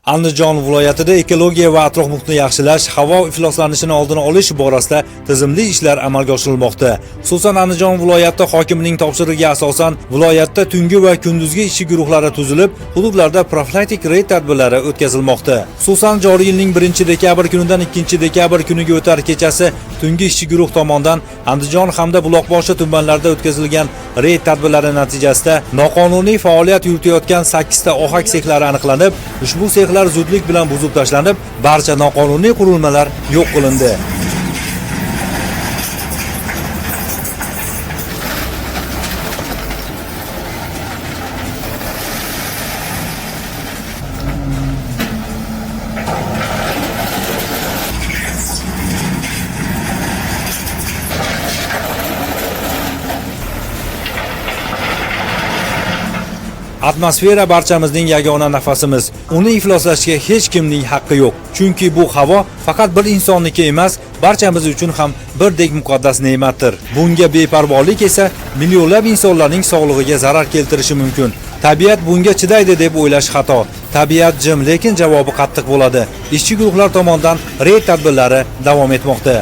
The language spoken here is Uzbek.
Andijon viloyatida ekologiya va atrof muhitni yaxshilash, havo ifloslanishini oldini olish borasida tizimli ishlar amalga oshirilmoqda. Xususan Andijon viloyati hokimining topshirig'iga asosan viloyatda tungi va kunduzgi ishchi guruhlari tuzilib, hududlarda profilaktik reyd tadbirlari o'tkazilmoqda. Xususan joriy yilning 1-dekabr kunidan 2-dekabr kuniga o'tar kechasi tungi ishchi guruh tomonidan Andijon hamda Buloqboshi tumanlarida o'tkazilgan reyd tadbirlari natijasida noqonuniy faoliyat yuritayotgan 8 ta ohak sexlari aniqlanib, ushbu sexlar zudlik bilan buzib tashlanib, barcha noqonuniy qurilmalar yo'q qilindi. Atmosfera barchamizning yagona nafasimiz. Uni ifloslashga hech kimning haqqi yo'q. Chunki bu havo faqat bir insonniki emas, barchamiz uchun ham birdek muqaddas ne'matdir. Bunga beparvolik esa millionlab insonlarning sog'lig'iga zarar keltirishi mumkin. Tabiat bunga chidaydi deb o'ylash xato. Tabiat jim, lekin javobi qattiq bo'ladi. Ishchi guruhlar tomonidan reyd tadbirlari davom etmoqda.